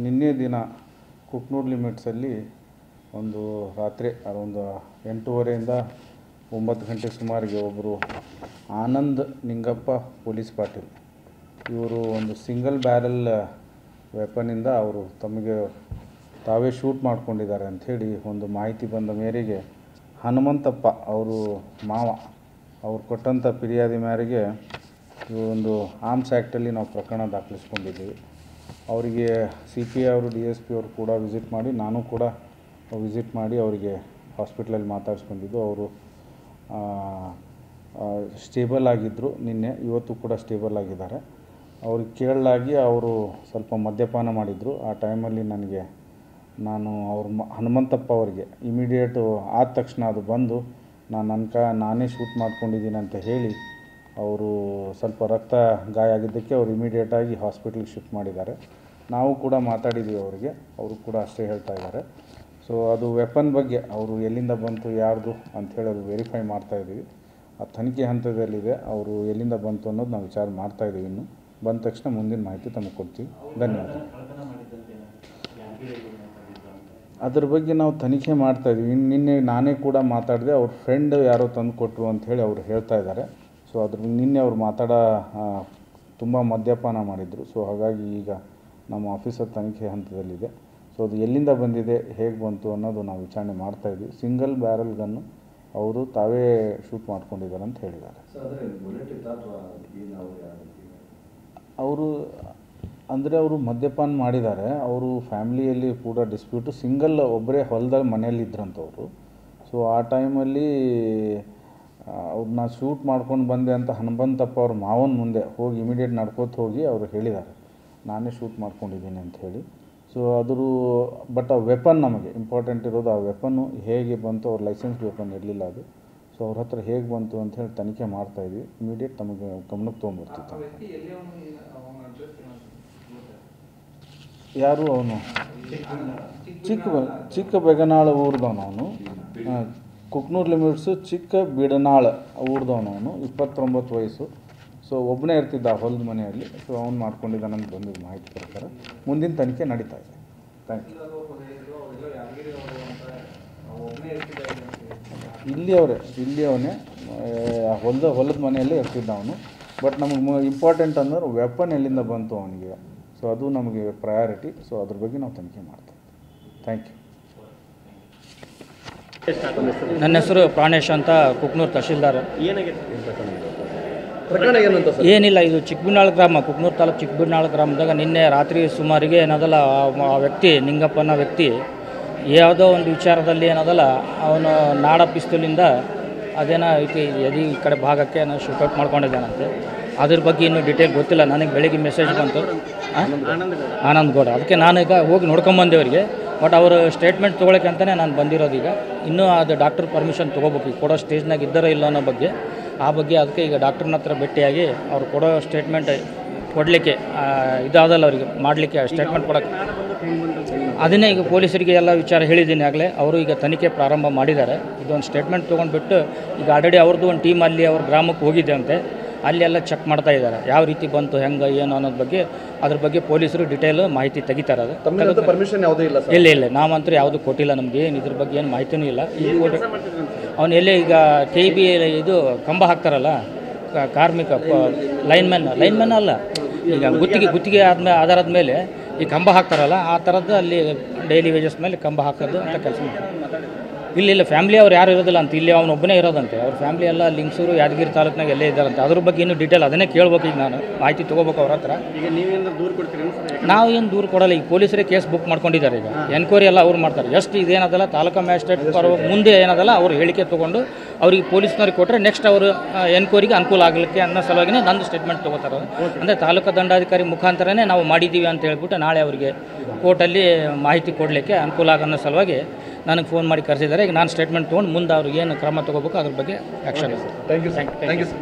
ನಿನ್ನೆ ದಿನ ಕುಕ್ನೂರ್ ಲಿಮಿಟ್ಸಲ್ಲಿ ಒಂದು ರಾತ್ರಿ ಅರೌಂಡ್ 8:30ಯಿಂದ 9 ಗಂಟೆ ಸುಮಾರಿಗೆ ಒಬ್ಬರು ಆನಂದ್ ನಿಂಗಪ್ಪ ಪೊಲೀಸ್ ಪಾಟೀಲ್ ಇವರು ಒಂದು ಸಿಂಗಲ್ ಬ್ಯಾರಲ್ ವೆಪನಿಂದ ಅವರು ತಮಗೆ ತಾವೇ ಶೂಟ್ ಮಾಡ್ಕೊಂಡಿದ್ದಾರೆ ಅಂಥೇಳಿ ಒಂದು ಮಾಹಿತಿ ಬಂದ ಮೇರೆಗೆ ಹನುಮಂತಪ್ಪ ಅವರು ಮಾವ ಅವ್ರು ಕೊಟ್ಟಂಥ ಫಿರ್ಯಾದಿ ಮೇರೆಗೆ ಈ ಒಂದು ಆರ್ಮ್ಸ್ ಆ್ಯಕ್ಟಲ್ಲಿ ನಾವು ಪ್ರಕರಣ ದಾಖಲಿಸ್ಕೊಂಡಿದ್ದೀವಿ. ಅವರಿಗೆ CPI ಅವರು DSP ಅವರು ಕೂಡ ವಿಸಿಟ್ ಮಾಡಿ, ನಾನು ಕೂಡ ವಿಸಿಟ್ ಮಾಡಿ ಅವರಿಗೆ ಹಾಸ್ಪಿಟ್ಲಲ್ಲಿ ಮಾತಾಡಿಸ್ಕೊಂಡಿದ್ದು. ಅವರು ಸ್ಟೇಬಲ್ ಆಗಿದ್ದರು. ನಿನ್ನೆ ಇವತ್ತು ಕೂಡ ಸ್ಟೇಬಲ್ ಆಗಿದ್ದಾರೆ. ಅವ್ರಿಗೆ ಕೇಳಲಾಗಿ ಅವರು ಸ್ವಲ್ಪ ಮದ್ಯಪಾನ ಮಾಡಿದರು. ಆ ಟೈಮಲ್ಲಿ ನಾನು ಹನುಮಂತಪ್ಪ ಅವರಿಗೆ ಇಮಿಡಿಯೇಟು ಆದ ತಕ್ಷಣ ಅದು ಬಂದು ನಾನೇ ಶೂಟ್ ಮಾಡ್ಕೊಂಡಿದ್ದೀನಿ ಅಂತ ಹೇಳಿ ಅವರು ಸ್ವಲ್ಪ ರಕ್ತ ಗಾಯ ಆಗಿದ್ದಕ್ಕೆ ಅವರು ಇಮಿಡಿಯೇಟಾಗಿ ಹಾಸ್ಪಿಟ್ಲಿಗೆ ಶಿಫ್ಟ್ ಮಾಡಿದ್ದಾರೆ. ನಾವು ಕೂಡ ಮಾತಾಡಿದ್ದೀವಿ ಅವರಿಗೆ, ಅವರು ಕೂಡ ಅಷ್ಟೇ ಹೇಳ್ತಾ ಇದ್ದಾರೆ. ಸೊ ಅದು ವೆಪನ್ ಬಗ್ಗೆ ಅವರು ಎಲ್ಲಿಂದ ಬಂತು ಯಾರ್ದು ಅಂಥೇಳಿ ಅದು ವೆರಿಫೈ ಮಾಡ್ತಾಯಿದ್ದೀವಿ. ಆ ತನಿಖೆ ಹಂತದಲ್ಲಿದೆ. ಅವರು ಎಲ್ಲಿಂದ ಬಂತು ಅನ್ನೋದು ನಾವು ವಿಚಾರ ಮಾಡ್ತಾಯಿದ್ದೀವಿ. ಇನ್ನು ಬಂದ ತಕ್ಷಣ ಮುಂದಿನ ಮಾಹಿತಿ ತಮಗೆ ಕೊಡ್ತೀವಿ. ಧನ್ಯವಾದ. ಅದ್ರ ಬಗ್ಗೆ ನಾವು ತನಿಖೆ ಮಾಡ್ತಾಯಿದ್ದೀವಿ. ನಿನ್ನೆ ನಾನೇ ಕೂಡ ಮಾತಾಡಿದೆ. ಅವ್ರ ಫ್ರೆಂಡ್ ಯಾರೋ ತಂದು ಕೊಟ್ಟರು ಅಂಥೇಳಿ ಅವರು ಹೇಳ್ತಾ ಇದ್ದಾರೆ. ಸೊ ನಿನ್ನೆ ಅವ್ರು ತುಂಬ ಮದ್ಯಪಾನ ಮಾಡಿದರು. ಸೊ ಹಾಗಾಗಿ ಈಗ ನಮ್ಮ ಆಫೀಸರ್ ತನಿಖೆ ಹಂತದಲ್ಲಿದೆ. ಸೊ ಅದು ಎಲ್ಲಿಂದ ಬಂದಿದೆ, ಹೇಗೆ ಬಂತು ಅನ್ನೋದು ನಾವು ವಿಚಾರಣೆ ಮಾಡ್ತಾಯಿದ್ವಿ. ಸಿಂಗಲ್ ಬ್ಯಾರಲ್ ಗನ್ನು ಅವರು ತಾವೇ ಶೂಟ್ ಮಾಡ್ಕೊಂಡಿದ್ದಾರೆ ಅಂತ ಹೇಳಿದ್ದಾರೆ. ಅವರು ಮದ್ಯಪಾನ ಮಾಡಿದ್ದಾರೆ. ಅವರು ಫ್ಯಾಮಿಲಿಯಲ್ಲಿ ಕೂಡ ಡಿಸ್ಪ್ಯೂಟು, ಸಿಂಗಲ್ ಒಬ್ಬರೇ ಹೊಲದಲ್ಲಿ ಮನೆಯಲ್ಲಿ ಇದ್ರಂಥವ್ರು. ಸೊ ಆ ಟೈಮಲ್ಲಿ ಅವ್ರನ್ನ ಶೂಟ್ ಮಾಡ್ಕೊಂಡು ಬಂದೆ ಅಂತ ಹನುಮಂತಪ್ಪ ಅವ್ರ ಮಾವನ ಮುಂದೆ ಹೋಗಿ ಇಮಿಡಿಯೇಟ್ ನಡ್ಕೋತ ಹೋಗಿ ಅವರು ಹೇಳಿದ್ದಾರೆ, ನಾನೇ ಶೂಟ್ ಮಾಡ್ಕೊಂಡಿದ್ದೀನಿ ಅಂತ ಹೇಳಿ. ಸೊ ಬಟ್ ಆ ವೆಪನ್ ನಮಗೆ ಇಂಪಾರ್ಟೆಂಟ್ ಇರೋದು. ಆ ವೆಪನ್ನು ಹೇಗೆ ಬಂತು, ಅವ್ರ ಲೈಸೆನ್ಸ್ ವೆಪನ್ ಇರಲಿಲ್ಲ ಅದು. ಸೊ ಅವ್ರ ಹತ್ರ ಹೇಗೆ ಬಂತು ಅಂತ ಹೇಳಿ ತನಿಖೆ ಮಾಡ್ತಾಯಿದ್ವಿ. ಇಮಿಡಿಯೇಟ್ ತಮಗೆ ಗಮನಕ್ಕೆ ತೊಗೊಂಬರ್ತಿತ್ತು. ಯಾರು ಅವನು? ಚಿಕ್ಕ ಬೆಗನಾಳ ಊರ್ದವನು ಅವನು. ಕುಕ್ನೂರ್ ಲಿಮಿಟ್ಸು ಚಿಕ್ಕ ಬಿಡನಾಳ ಊರ್ದವನು. 29 ವಯಸ್ಸು. ಸೊ ಒಬ್ಬನೇ ಇರ್ತಿದ್ದ ಆ ಹೊಲದ ಮನೆಯಲ್ಲಿ. ಸೊ ಅವ್ನು ಮಾಡ್ಕೊಂಡಿದ್ದಾನೆ ಅಂತ ಬಂದಿದ್ದ ಮಾಹಿತಿ ಪ್ರಕಾರ ಮುಂದಿನ ತನಿಖೆ ನಡೀತಾ ಇದೆ. Thank you. ಇಲ್ಲಿಯವನೇ ಹೊಲದ ಮನೆಯಲ್ಲೇ ಇರ್ತಿದ್ದ ಅವನು. ಬಟ್ ನಮಗೆ ಇಂಪಾರ್ಟೆಂಟ್ ಅಂದ್ರೆ ವೆಪನ್ ಎಲ್ಲಿಂದ ಬಂತು ಅವನಿಗೆ. ಸೊ ಅದು ನಮಗೆ ಪ್ರಯಾರಿಟಿ. ಸೊ ಅದ್ರ ಬಗ್ಗೆ ನಾವು ತನಿಖೆ ಮಾಡ್ತೀವಿ. Thank you. ನನ್ನ ಹೆಸರು ಪ್ರಾಣೇಶ್ ಅಂತ, ಕುಕ್ನೂರ್ ತಹಶೀಲ್ದಾರ್. ಏನಿಲ್ಲ, ಇದು ಚಿಕ್ಕಬಿನ್ನಾಳ ಗ್ರಾಮ, ಕುಕ್ನೂರ್ ತಾಲೂಕು ಚಿಕ್ಕಬಿನ್ನಾಳ ಗ್ರಾಮದಾಗ ನಿನ್ನೆ ರಾತ್ರಿ ಸುಮಾರಿಗೆ ಏನದಲ್ಲ ಆ ವ್ಯಕ್ತಿ ನಿಂಗಪ್ಪನ ವ್ಯಕ್ತಿ ಯಾವುದೋ ಒಂದು ವಿಚಾರದಲ್ಲಿ ಏನದಲ್ಲ ಅವನು ನಾಡ ಪಿಸ್ತೂಲಿಂದ ಅದೇನೋ ಐತಿ ಈ ಕಡೆ ಭಾಗಕ್ಕೆ ನಾನು ಶೂಟೌಟ್ ಮಾಡ್ಕೊಂಡಿದ್ದಾನಂತೆ. ಅದ್ರ ಬಗ್ಗೆ ಇನ್ನೂ ಡೀಟೇಲ್ ಗೊತ್ತಿಲ್ಲ. ನನಗೆ ಬೆಳಿಗ್ಗೆ ಮೆಸೇಜ್ ಬಂತು, ಆನಂದ್ ಗೌಡ. ಅದಕ್ಕೆ ನಾನೀಗ ಹೋಗಿ ನೋಡ್ಕೊಂಬಂದೆ ಅವರಿಗೆ. ಬಟ್ ಅವರು ಸ್ಟೇಟ್ಮೆಂಟ್ ತೊಗೊಳಕ್ಕೆ ಅಂತಲೇ ನಾನು ಬಂದಿರೋದು. ಈಗ ಇನ್ನೂ ಅದು ಡಾಕ್ಟರ್ ಪರ್ಮಿಷನ್ ತೊಗೋಬೇಕು, ಈಗ ಕೊಡೋ ಸ್ಟೇಜ್ನಾಗ ಇದ್ದಾರೋ ಇಲ್ಲ ಅನ್ನೋ ಬಗ್ಗೆ. ಅದಕ್ಕೆ ಈಗ ಡಾಕ್ಟ್ರನ್ನ ಹತ್ರ ಭೇಟಿಯಾಗಿ ಅವ್ರು ಕೊಡೋ ಸ್ಟೇಟ್ಮೆಂಟ್ ಕೊಡಲಿಕ್ಕೆ ಇದಾದಲ್ಲ ಅವರಿಗೆ ಮಾಡಲಿಕ್ಕೆ ಸ್ಟೇಟ್ಮೆಂಟ್ ಕೊಡೋಕ್ಕೆ ಅದನ್ನೇ ಈಗ ಪೊಲೀಸರಿಗೆ ಎಲ್ಲ ವಿಚಾರ ಹೇಳಿದ್ದೀನಿ ಆಗಲೇ. ಅವರು ಈಗ ತನಿಖೆ ಪ್ರಾರಂಭ ಮಾಡಿದ್ದಾರೆ. ಇದೊಂದು ಸ್ಟೇಟ್ಮೆಂಟ್ ತೊಗೊಂಡ್ಬಿಟ್ಟು ಈಗ ಆಲ್ರೆಡಿ ಅವ್ರದ್ದು ಒಂದು ಟೀಮ್ ಅಲ್ಲಿ ಅವ್ರ ಗ್ರಾಮಕ್ಕೆ ಹೋಗಿದೆ ಅಂತೆ. ಅಲ್ಲಿ ಎಲ್ಲ ಚೆಕ್ ಮಾಡ್ತಾ ಇದ್ದಾರೆ, ಯಾವ ರೀತಿ ಬಂತು, ಹೆಂಗೆ ಏನು ಅನ್ನೋದ್ರ ಬಗ್ಗೆ. ಅದ್ರ ಬಗ್ಗೆ ಪೊಲೀಸರು ಡಿಟೇಲ್ ಮಾಹಿತಿ ತೆಗಿತಾರೆ. ಅದು ಪರ್ಮಿಷನ್ ಯಾವುದೂ ಇಲ್ಲ? ಇಲ್ಲ, ನಾವಂತೂ ಯಾವುದು ಕೊಟ್ಟಿಲ್ಲ. ನಮಗೆ ಏನು ಇದ್ರ ಬಗ್ಗೆ ಏನು ಮಾಹಿತಿನೂ ಇಲ್ಲ. ಅವನು ಎಲ್ಲೇ ಈಗ KB ಇದು ಕಂಬ ಹಾಕ್ತಾರಲ್ಲ, ಕಾರ್ಮಿಕ ಲೈನ್ಮನ್ ಅಲ್ಲ, ಈಗ ಗುತ್ತಿಗೆ ಆಧಾರದ ಮೇಲೆ ಈ ಕಂಬ ಹಾಕ್ತಾರಲ್ಲ, ಆ ಥರದ್ದು ಅಲ್ಲಿ ಡೈಲಿ ವೇಜಸ್ ಮೇಲೆ ಕಂಬ ಹಾಕೋದು ಅಂತ ಕೆಲಸ ಮಾಡ್ತಾರೆ. ಇಲ್ಲ ಫ್ಯಾಮಿಲಿ ಅವ್ರು ಯಾರು ಇರೋದಿಲ್ಲ ಅಂತ, ಇಲ್ಲಿ ಅವನೊಬ್ಬನೇ ಇರೋದಂತೆ. ಅವ್ರ ಫ್ಯಾಮಿಲಿ ಎಲ್ಲ ಲಿಂಗಸೂರು, ಯಾದಗಿರಿ ತಾಲೂಕಿನಾಗ ಎಲ್ಲೇ ಇದ್ದಾರಂತೆ. ಅದ್ರ ಬಗ್ಗೆ ಇನ್ನೂ ಡೀಟೇಲ್ ಅದನ್ನೇ ಕೇಳ್ಬೇಕು. ಈಗ ನಾನು ಮಾಹಿತಿ ತೊಗೋಬೇಕು ಅವ್ರ ಹತ್ರ. ಈಗ ನೀವೇನು ದೂರು ಕೊಡ್ತೀರಿ? ನಾವು ಏನು ದೂರು ಕೊಡಲ್ಲ. ಈಗ ಪೊಲೀಸರೇ ಕೇಸ್ ಬುಕ್ ಮಾಡ್ಕೊಂಡಿದ್ದಾರೆ. ಈಗ ಎನ್ಕ್ವೈರಿ ಎಲ್ಲ ಅವ್ರು ಮಾಡ್ತಾರೆ. ಜಸ್ಟ್ ಇದೇನದಲ್ಲ ತಾಲೂಕಾ ಮ್ಯಾಜಿಸ್ಟ್ರೇಟ್ ಮುಂದೆ ಏನದಲ್ಲ ಅವ್ರು ಹೇಳಿಕೆ ತೊಗೊಂಡು ಅವ್ರಿಗೆ ಪೊಲೀಸ್ನವ್ರಿಗೆ ಕೊಟ್ಟರೆ ನೆಕ್ಸ್ಟ್ ಅವರು ಎನ್ಕ್ವೈರಿಗೆ ಅನುಕೂಲ ಆಗಲಿಕ್ಕೆ ಅನ್ನೋ ಸಲುವಾಗಿನೇ ನಂದು ಸ್ಟೇಟ್ಮೆಂಟ್ ತೊಗೋತಾರೆ. ಅಂದರೆ ತಾಲೂಕಾ ದಂಡಾಧಿಕಾರಿ ಮುಖಾಂತರನೇ ನಾವು ಮಾಡಿದ್ದೀವಿ ಅಂತ ಹೇಳ್ಬಿಟ್ಟು ನಾಳೆ ಅವರಿಗೆ ಕೋರ್ಟಲ್ಲಿ ಮಾಹಿತಿ ಕೊಡಲಿಕ್ಕೆ ಅನುಕೂಲ ಆಗೋ ಅನ್ನೋ ಸಲುವಾಗಿ ನನಗೆ ಫೋನ್ ಮಾಡಿ ಕರೆಸಿದ್ದಾರೆ. ಈಗ ನಾನು ಸ್ಟೇಟ್ಮೆಂಟ್ ತೊಗೊಂಡು ಮುಂದೆ ಅವ್ರಿಗೆ ಏನು ಕ್ರಮ ತೊಗೋಬೇಕು ಅದ್ರ ಬಗ್ಗೆ ಆ್ಯಕ್ಷನ್. Thank you sir.